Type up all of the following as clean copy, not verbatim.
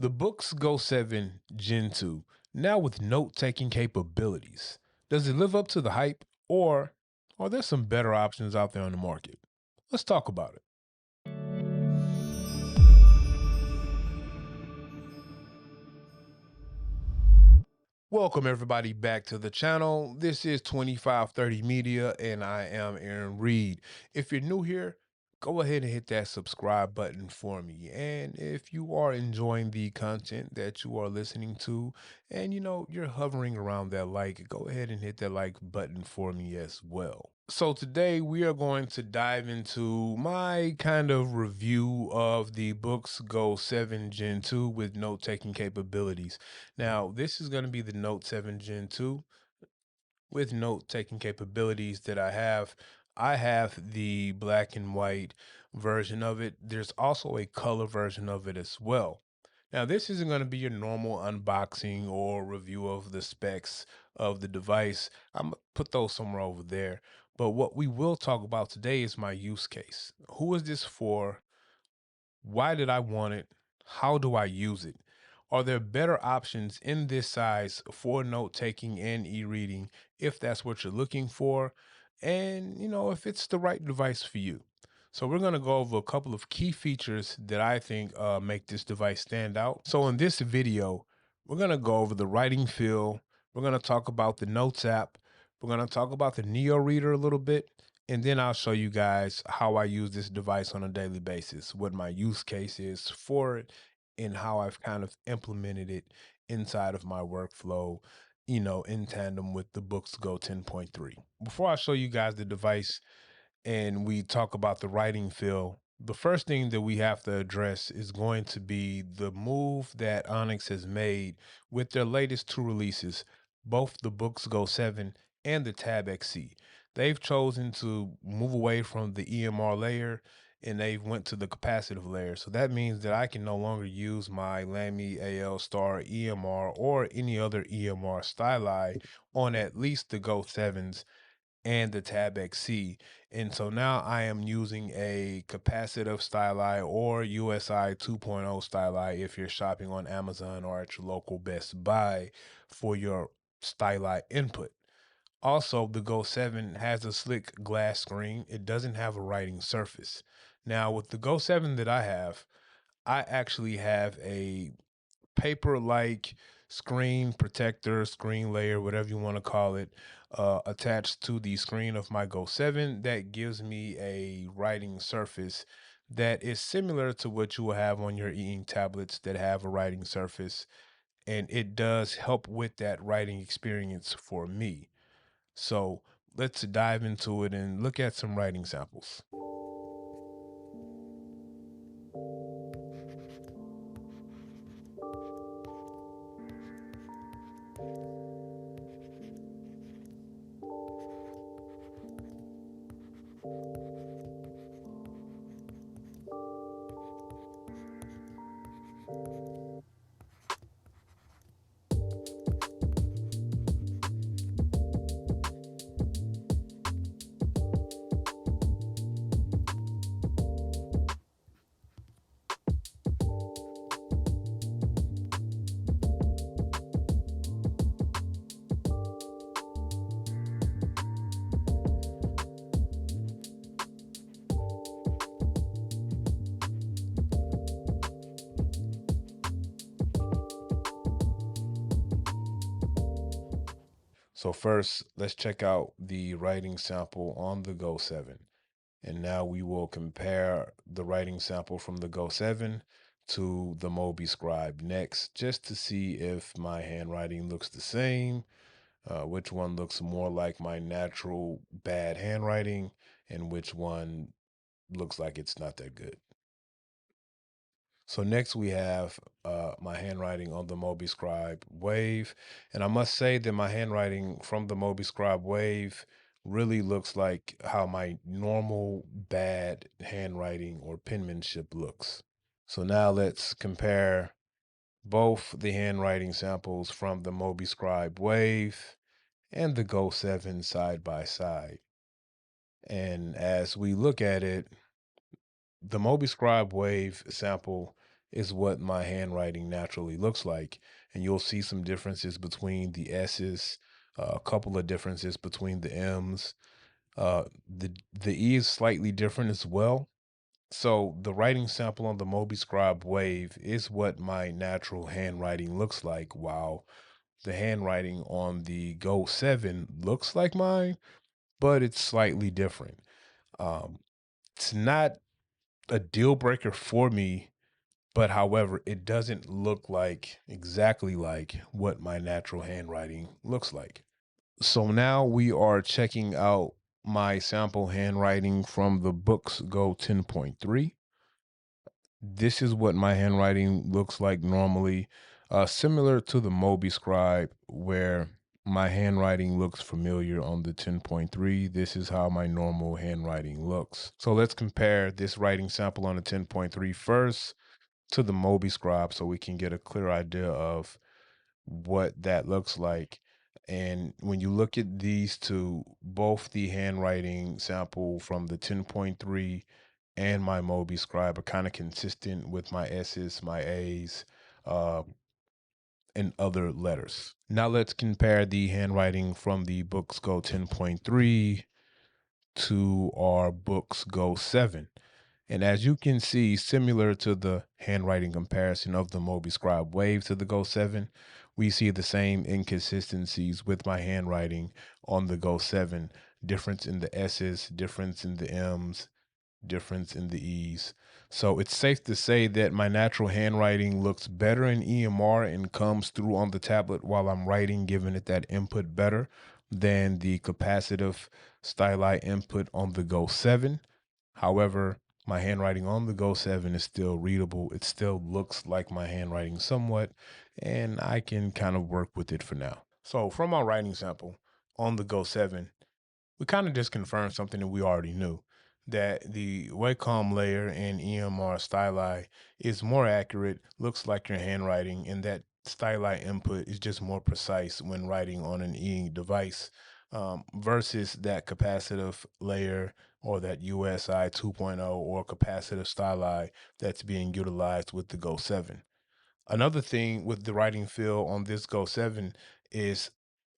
The BOOX Go 7 Gen 2, now with note-taking capabilities. Does it live up to the hype, or are there some better options out there on the market? Let's talk about it. Welcome everybody back to the channel. This is 2530 Media and I am Aaron Reed. If you're new here, go ahead and hit that subscribe button for me. And if you are enjoying the content that you are listening to and you're hovering around that like, go ahead and hit that like button for me as well. So today we are going to dive into my kind of review of the BOOX Go 7 Gen 2 with note-taking capabilities. Now, this is going to be the Note 7 Gen 2 with note-taking capabilities that I have. I have the black and white version of it. There's also a color version of it as well. Now, this isn't going to be your normal unboxing or review of the specs of the device. I'm going to put those somewhere over there. But what we will talk about today is my use case. Who is this for? Why did I want it? How do I use it? Are there better options in this size for note taking and e-reading if that's what you're looking for? And, if it's the right device for you. So we're going to go over a couple of key features that I think make this device stand out. So in this video, we're going to go over the writing feel. We're going to talk about the Notes app. We're going to talk about the Neo Reader a little bit. And then I'll show you guys how I use this device on a daily basis, what my use case is for it, and how I've kind of implemented it inside of my workflow, in tandem with the Books Go 10.3. Before I show you guys the device and we talk about the writing feel, the first thing that we have to address is going to be the move that Onyx has made with their latest two releases, both the Books Go 7 and the Tab XC. They've chosen to move away from the EMR layer and they've went to the capacitive layer. So that means that I can no longer use my Lamy AL Star EMR or any other EMR styli on at least the Go 7s and the Tab XC. And so now I am using a capacitive styli or USI 2.0 styli if you're shopping on Amazon or at your local Best Buy for your styli input. Also, the Go 7 has a slick glass screen. It doesn't have a writing surface. Now, with the Go 7 that I have, I actually have a paper-like screen protector, screen layer, whatever you want to call it, attached to the screen of my Go 7 that gives me a writing surface that is similar to what you will have on your e-ink tablets that have a writing surface, and it does help with that writing experience for me. So let's dive into it and look at some writing samples. So first, let's check out the writing sample on the Go 7. And now we will compare the writing sample from the Go 7 to the Mobi Scribe next, just to see if my handwriting looks the same, which one looks more like my natural bad handwriting, and which one looks like it's not that good. So next we have my handwriting on the Mobi Scribe Wave. And I must say that my handwriting from the Mobi Scribe Wave really looks like how my normal bad handwriting or penmanship looks. So now let's compare both the handwriting samples from the Mobi Scribe Wave and the Go 7 side by side. And as we look at it, the Mobi Scribe Wave sample is what my handwriting naturally looks like. And you'll see some differences between the S's, a couple of differences between the M's. The E is slightly different as well. So the writing sample on the Moby Scribe Wave is what my natural handwriting looks like, while the handwriting on the Go 7 looks like mine, but it's slightly different. Um, it's not a deal breaker for me, but however, it doesn't look like exactly like what my natural handwriting looks like. So now we are checking out my sample handwriting from the Books Go 10.3. This is what my handwriting looks like normally, similar to the Moby Scribe, where my handwriting looks familiar on the 10.3. This is how my normal handwriting looks. So let's compare this writing sample on the 10.3 first to the Moby Scribe so we can get a clear idea of what that looks like. And when you look at these two, both the handwriting sample from the 10.3 and my Moby Scribe are kind of consistent with my S's, my A's, uh, and other letters. Now let's compare the handwriting from the Books Go 10.3 to our Books Go 7. And as you can see, similar to the handwriting comparison of the Moby Scribe Wave to the Go 7, we see the same inconsistencies with my handwriting on the Go 7. Difference in the S's, difference in the M's, difference in the E's. So it's safe to say that my natural handwriting looks better in EMR and comes through on the tablet while I'm writing, giving it that input better than the capacitive styli input on the Go 7. However, my handwriting on the Go 7 is still readable. It still looks like my handwriting somewhat, and I can kind of work with it for now. So from our writing sample on the Go 7, we kind of just confirmed something that we already knew, that the Wacom layer in EMR styli is more accurate, looks like your handwriting, and that styli input is just more precise when writing on an e-ink device, versus that capacitive layer or that USI 2.0 or capacitive styli that's being utilized with the Go 7. Another thing with the writing feel on this Go 7 is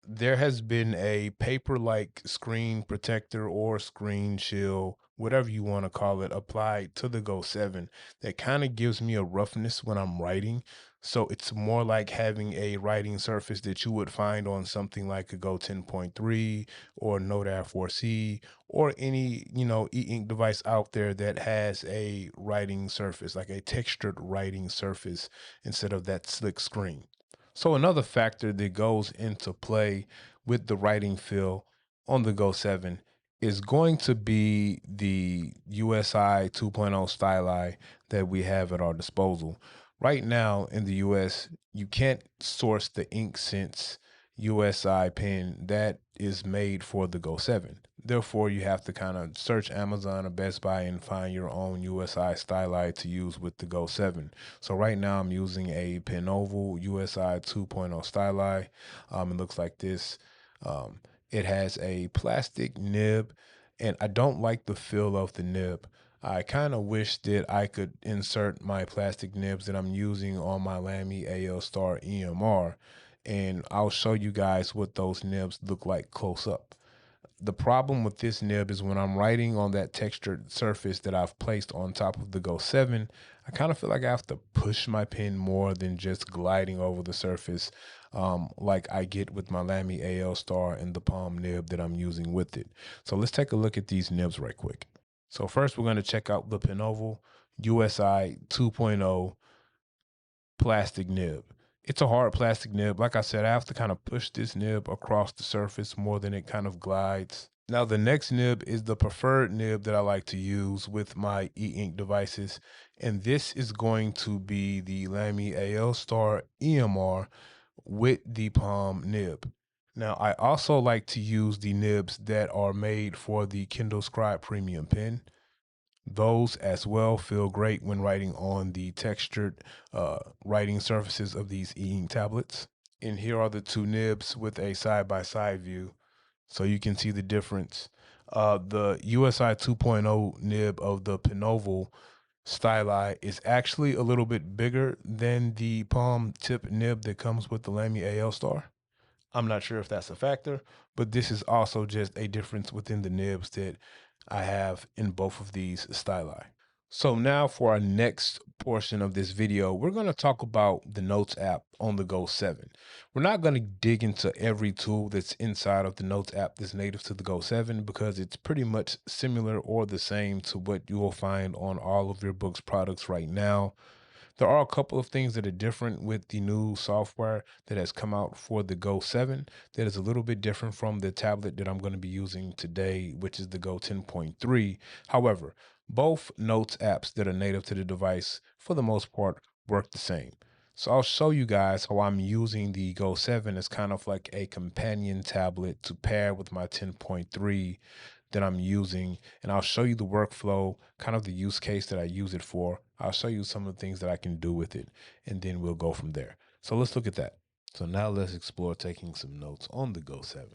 there has been a paper-like screen protector or screen shield, whatever you want to call it, applied to the Go 7 that kind of gives me a roughness when I'm writing. So it's more like having a writing surface that you would find on something like a Go 10.3 or Note Air 4C or any, e-ink device out there that has a writing surface, like a textured writing surface instead of that slick screen. So another factor that goes into play with the writing feel on the Go 7 is going to be the USI 2.0 styli that we have at our disposal. Right now in the US, you can't source the InkSense USI pen that is made for the Go 7. Therefore, you have to kind of search Amazon or Best Buy and find your own USI styli to use with the Go 7. So right now I'm using a Penoval USI 2.0 styli. It looks like this. Um, it has a plastic nib, and I don't like the feel of the nib. I kind of wish that I could insert my plastic nibs that I'm using on my Lamy AL Star EMR, and I'll show you guys what those nibs look like close up. The problem with this nib is when I'm writing on that textured surface that I've placed on top of the Go 7, I kind of feel like I have to push my pen more than just gliding over the surface, like I get with my Lamy AL Star and the palm nib that I'm using with it. So let's take a look at these nibs right quick. So first we're going to check out the Penoval USI 2.0 plastic nib. It's a hard plastic nib. Like I said, I have to kind of push this nib across the surface more than it kind of glides. Now, the next nib is the preferred nib that I like to use with my e-ink devices. And this is going to be the Lamy AL Star EMR with the palm nib. Now, I also like to use the nibs that are made for the Kindle Scribe Premium pen. Those as well feel great when writing on the textured writing surfaces of these e-ink tablets. And here are the two nibs with a side-by-side view so you can see the difference. The USI 2.0 nib of the Penoval Styli is actually a little bit bigger than the palm tip nib that comes with the Lamy AL Star. I'm not sure if that's a factor, but this is also just a difference within the nibs that I have in both of these styli. So now for our next portion of this video, we're going to talk about the Notes app on the Go 7. We're not going to dig into every tool that's inside of the Notes app that's native to the Go 7 because it's pretty much similar or the same to what you will find on all of your books products right now. There are a couple of things that are different with the new software that has come out for the Go 7 that is a little bit different from the tablet that I'm going to be using today, which is the Go 10.3. However, both Notes apps that are native to the device, for the most part, work the same. So I'll show you guys how I'm using the Go 7 as kind of like a companion tablet to pair with my 10.3 that I'm using, and I'll show you the workflow, kind of the use case that I use it for. I'll show you some of the things that I can do with it, and then we'll go from there. So let's look at that. So now let's explore taking some notes on the Go 7.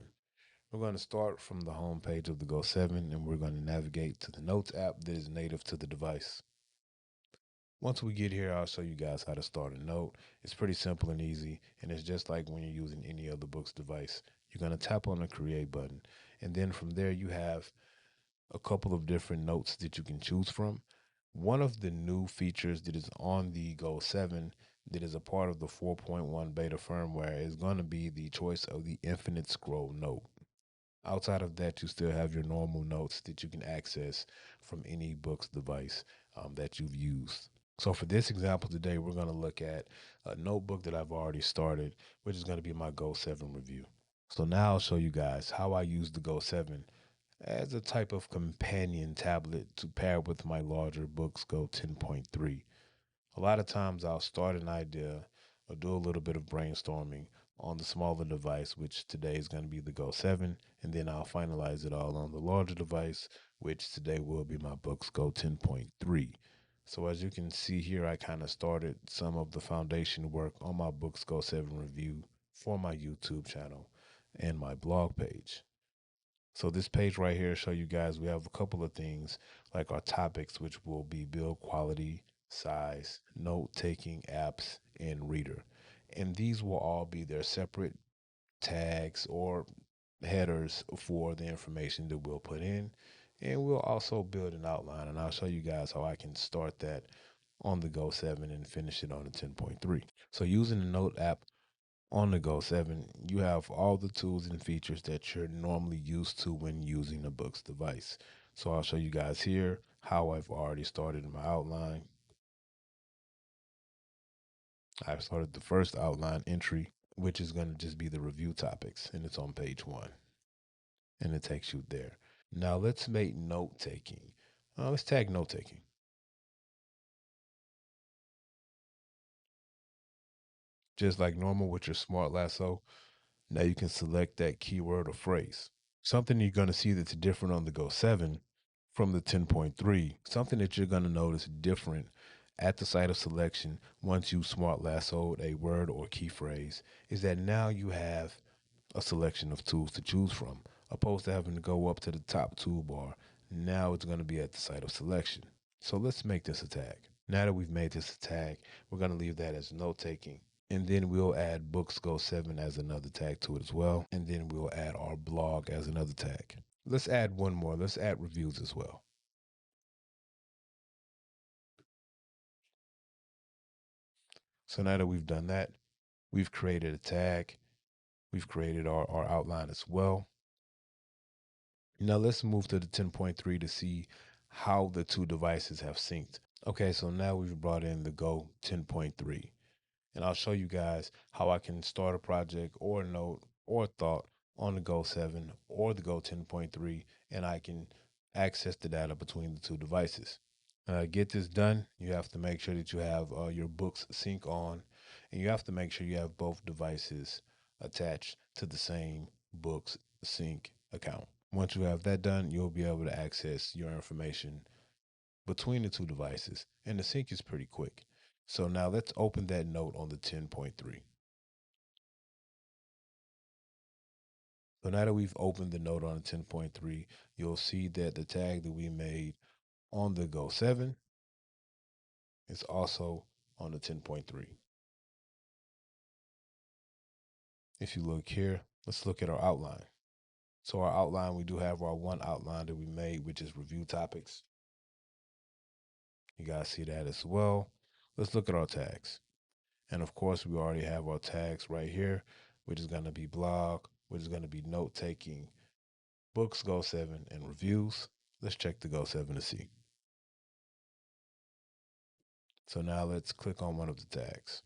We're going to start from the home page of the Go 7, and we're going to navigate to the Notes app that is native to the device. Once we get here, I'll show you guys how to start a note. It's pretty simple and easy, and it's just like when you're using any other Books device. You're going to tap on the Create button, and then from there you have a couple of different notes that you can choose from. One of the new features that is on the Go 7 that is a part of the 4.1 beta firmware is going to be the choice of the infinite scroll note. Outside of that, you still have your normal notes that you can access from any Books device that you've used. So for this example today, we're going to look at a notebook that I've already started, which is going to be my Go 7 review. So now I'll show you guys how I use the Go 7 as a type of companion tablet to pair with my larger Books Go 10.3. A lot of times I'll start an idea or do a little bit of brainstorming on the smaller device, which today is going to be the Go 7, and then I'll finalize it all on the larger device, which today will be my Books Go 10.3. So as you can see here, I kind of started some of the foundation work on my Books Go 7 review for my YouTube channel and my blog page. So this page right here show you guys we have a couple of things like our topics, which will be build quality, size, note taking, apps, and reader. And these will all be their separate tags or headers for the information that we'll put in. And we'll also build an outline, and I'll show you guys how I can start that on the Go 7 and finish it on the 10.3. So using the Note app on the Go 7, you have all the tools and features that you're normally used to when using a Books device. So I'll show you guys here how I've already started my outline. I've started the first outline entry, which is going to just be the review topics, and it's on page 1, and it takes you there. Now let's make note taking. Let's tag note taking. Just like normal with your smart lasso, now you can select that keyword or phrase. Something you're going to see that's different on the Go 7 from the 10.3, something that you're going to notice different at the site of selection once you smart lassoed a word or key phrase is that now you have a selection of tools to choose from, opposed to having to go up to the top toolbar. Now it's going to be at the site of selection. So let's make this a tag. Now that we've made this a tag, we're going to leave that as note taking. And then we'll add Books Go 7 as another tag to it as well. And then we'll add our blog as another tag. Let's add one more. Let's add reviews as well. So now that we've done that, we've created a tag. We've created our outline as well. Now let's move to the 10.3 to see how the two devices have synced. Okay, so now we've brought in the Go 10.3. And I'll show you guys how I can start a project or a note or a thought on the Go 7 or the Go 10.3, and I can access the data between the two devices. Get this done, you have to make sure that you have your books sync on, and you have to make sure you have both devices attached to the same books sync account. Once you have that done, you'll be able to access your information between the two devices, and the sync is pretty quick. So now let's open that note on the 10.3. So now that we've opened the note on the 10.3, you'll see that the tag that we made on the Go 7 It's also on the 10.3. If you look here, let's look at our outline. So our outline, we do have our one outline that we made, which is review topics. You guys see that as well. Let's look at our tags. And of course, we already have our tags right here, which is going to be blog, which is going to be note taking, books, Go 7, and reviews. Let's check the Go 7 to see. So now let's click on one of the tags.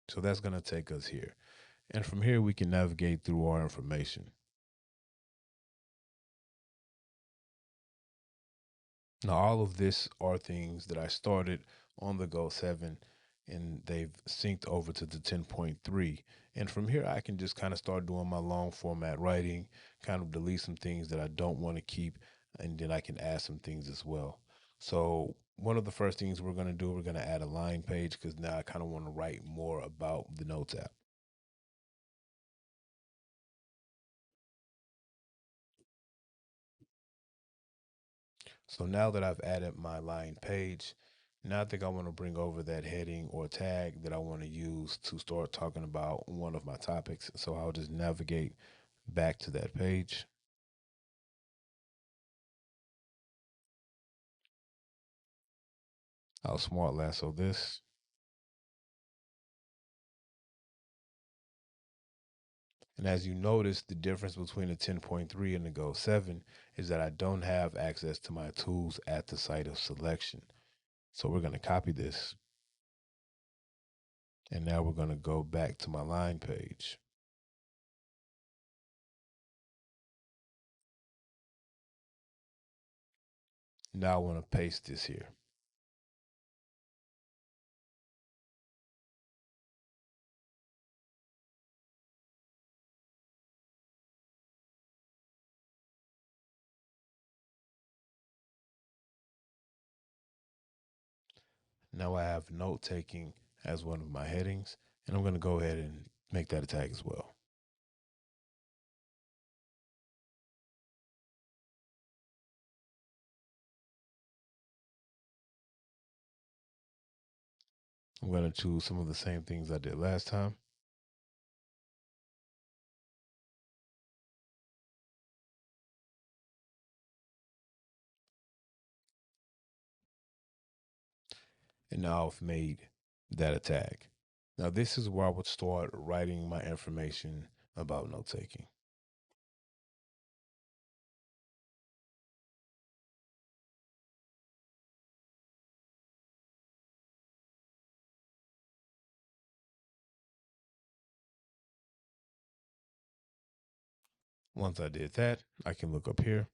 So that's going to take us here. And from here, we can navigate through our information. Now, all of this are things that I started on the Go 7 and they've synced over to the 10.3. And from here, I can just kind of start doing my long format writing, kind of delete some things that I don't want to keep, and then I can add some things as well. So one of the first things we're going to do, we're going to add a line page because now I kind of want to write more about the Notes app. So now that I've added my line page, now I think I want to bring over that heading or tag that I want to use to start talking about one of my topics. So I'll just navigate back to that page. I'll smart lasso this. And as you notice, the difference between the 10.3 and the Go 7 is that I don't have access to my tools at the site of selection. So we're going to copy this. And now we're going to go back to my line page. Now I want to paste this here. Now I have note taking as one of my headings, and I'm going to go ahead and make that a tag as well. I'm going to choose some of the same things I did last time. And now I've made that a tag. Now this is where I would start writing my information about note taking. Once I did that, I can look up here.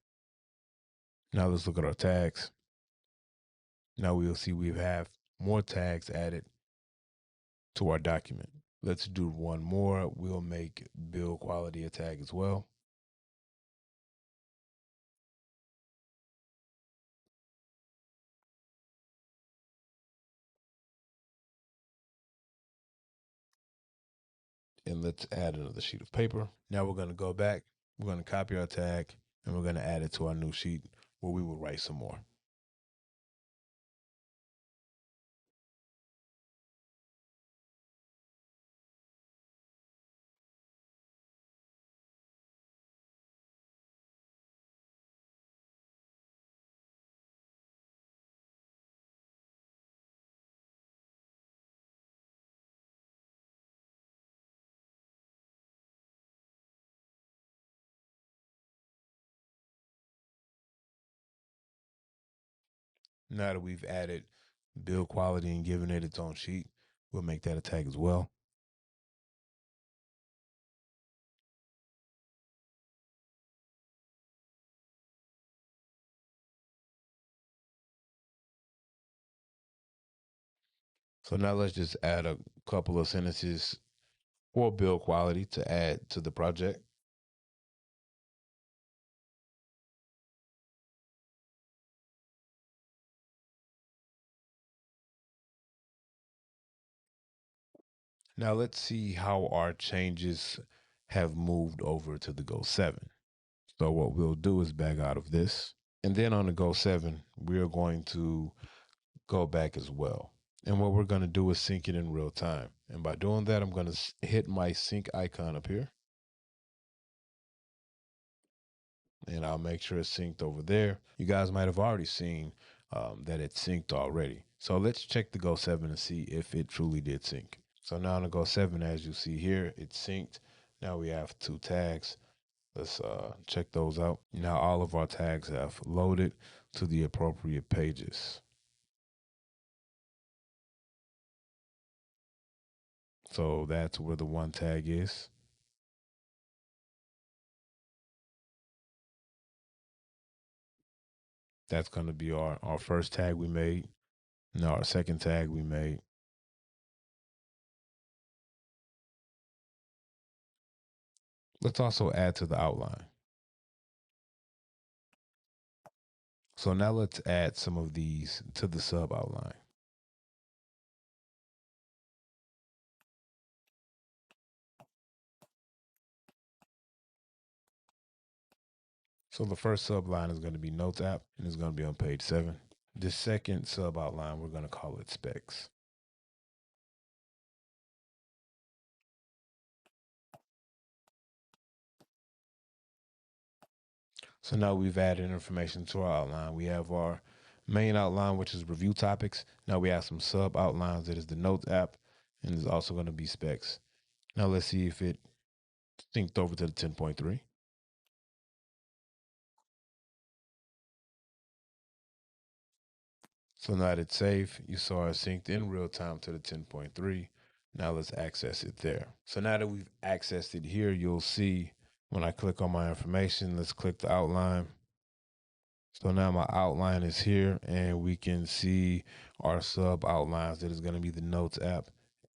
Now let's look at our tags. Now we'll see we have more tags added to our document. Let's do one more. We'll make build quality a tag as well. And let's add another sheet of paper. Now we're going to go back. We're going to copy our tag and we're going to add it to our new sheet where we will write some more. Now that we've added build quality and given it its own sheet, we'll make that a tag as well. So now let's just add a couple of sentences for build quality to add to the project. Now let's see how our changes have moved over to the Go 7. So what we'll do is back out of this. And then on the Go 7, we're going to go back as well. And what we're going to do is sync it in real time. And by doing that, I'm going to hit my sync icon up here. And I'll make sure it's synced over there. You guys might have already seen that it's synced already. So let's check the Go 7 and see if it truly did sync. So now on the Go 7, as you see here, it's synced. Now we have 2 tags. Let's check those out. Now all of our tags have loaded to the appropriate pages. So that's where the 1 tag is. That's going to be our first tag we made. Now our second tag we made. Let's also add to the outline. So now let's add some of these to the sub outline. So the first subline is going to be Notes app, and it's going to be on page 7. The second sub outline, we're going to call it Specs. So now we've added information to our outline. We have our main outline, which is review topics. Now we have some sub outlines that is the Notes app, and there's also going to be Specs. Now let's see if it synced over to the 10.3. So now that it's saved, you saw it synced in real time to the 10.3. Now let's access it there. So now that we've accessed it here, you'll see when I click on my information, let's click the outline. So now my outline is here and we can see our sub outlines that is going to be the Notes app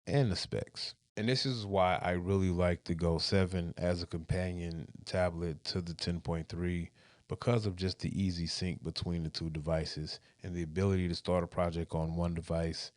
and the Specs. And this is why I really like the Go 7 as a companion tablet to the 10.3, because of just the easy sync between the 2 devices and the ability to start a project on one device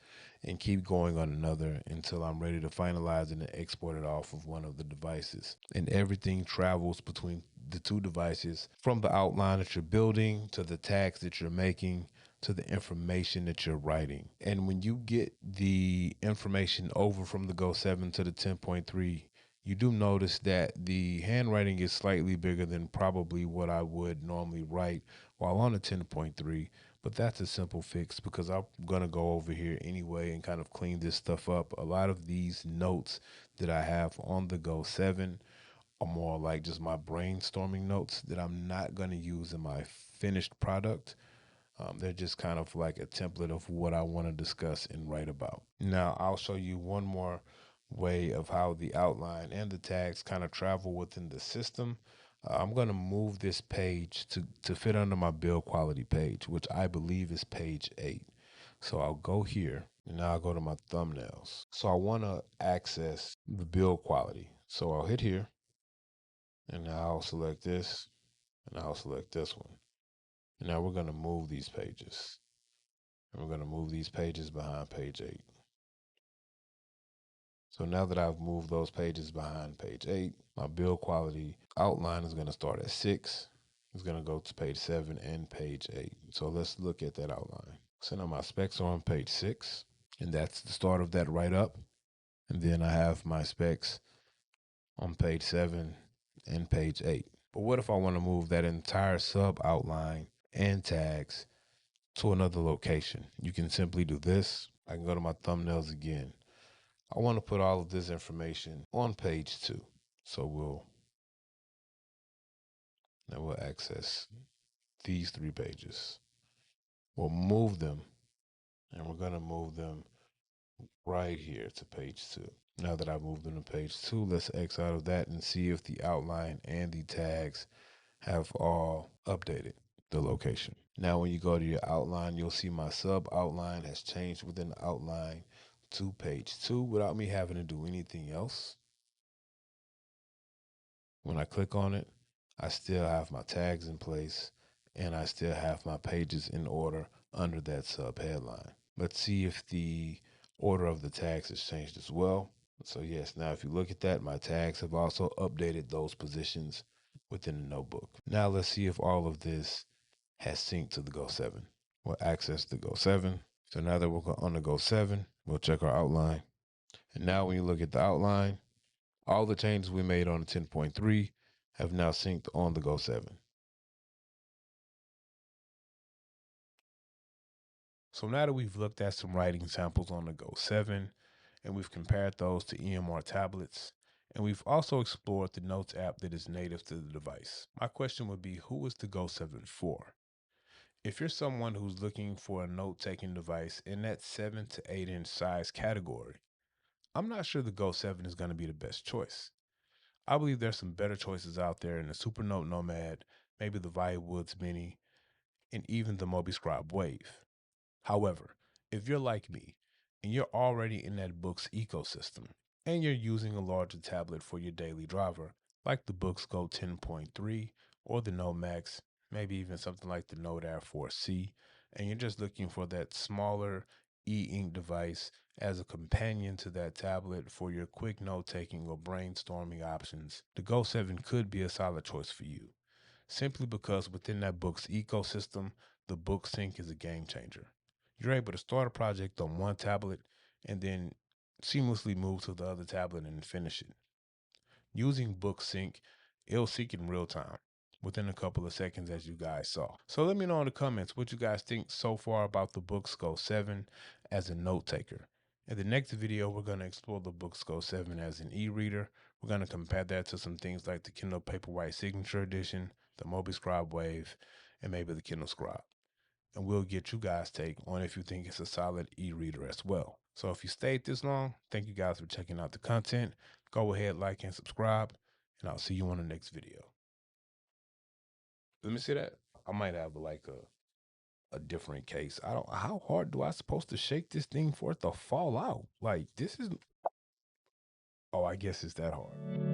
and keep going on another until I'm ready to finalize it and export it off of one of the devices. And everything travels between the 2 devices, from the outline that you're building to the tags that you're making to the information that you're writing. And when you get the information over from the Go 7 to the 10.3, you do notice that the handwriting is slightly bigger than probably what I would normally write while on a 10.3. But that's a simple fix because I'm going to go over here anyway and kind of clean this stuff up. A lot of these notes that I have on the Go 7 are more like just my brainstorming notes that I'm not going to use in my finished product. They're just kind of like a template of what I want to discuss and write about. Now, I'll show you one more way of how the outline and the tags kind of travel within the system. I'm going to move this page to fit under my build quality page, which I believe is page 8. So I'll go here and now I'll go to my thumbnails. So I want to access the build quality. So I'll hit here and now I'll select this and I'll select this one. And now we're going to move these pages. And we're going to move these pages behind page 8. So now that I've moved those pages behind page 8, my build quality outline is going to start at 6. It's going to go to page 7 and page 8. So let's look at that outline. So now my specs are on page 6, and that's the start of that write-up. And then I have my specs on page 7 and page 8. But what if I want to move that entire sub outline and tags to another location? You can simply do this. I can go to my thumbnails again. I want to put all of this information on page 2. So we'll access these 3 pages. We'll move them, and we're going to move them right here to page 2. Now that I've moved them to page 2, let's X out of that and see if the outline and the tags have all updated the location. Now when you go to your outline, you'll see my sub outline has changed within the outline to page 2 without me having to do anything else. When I click on it, I still have my tags in place and I still have my pages in order under that sub headline. Let's see if the order of the tags has changed as well. So yes, now if you look at that, my tags have also updated those positions within the notebook. Now let's see if all of this has synced to the Go 7. We'll access the Go 7, So now that we're on the Go 7, we'll check our outline. And now when you look at the outline, all the changes we made on the 10.3 have now synced on the Go 7. So now that we've looked at some writing samples on the Go 7, and we've compared those to EMR tablets, and we've also explored the Notes app that is native to the device, my question would be, who is the Go 7 for? If you're someone who's looking for a note-taking device in that 7 to 8-inch size category, I'm not sure the Go 7 is going to be the best choice. I believe there's some better choices out there in the Supernote Nomad, maybe the Via Woods Mini, and even the Moby Scribe Wave. However, if you're like me and you're already in that Books ecosystem and you're using a larger tablet for your daily driver, like the BOOX Go 10.3 or the Note Max, maybe even something like the Note Air 4C, and you're just looking for that smaller e-ink device as a companion to that tablet for your quick note-taking or brainstorming options, the Go 7 could be a solid choice for you, simply because within that Books ecosystem, the Book Sync is a game changer. You're able to start a project on one tablet and then seamlessly move to the other tablet and finish it. Using Book Sync, it'll sync in real time within a couple of seconds, as you guys saw. So let me know in the comments what you guys think so far about the BOOX Go 7 as a note taker. In the next video, we're going to explore the BOOX Go 7 as an e-reader. We're going to compare that to some things like the Kindle Paperwhite Signature Edition, the Moby Scribe Wave, and maybe the Kindle Scribe. And we'll get you guys' take on if you think it's a solid e-reader as well. So if you stayed this long, thank you guys for checking out the content. Go ahead, like and subscribe, and I'll see you on the next video. Let me see that. I might have like a different case. I don't, how hard do I supposed to shake this thing for it to fall out? Like this is, oh, I guess it's that hard.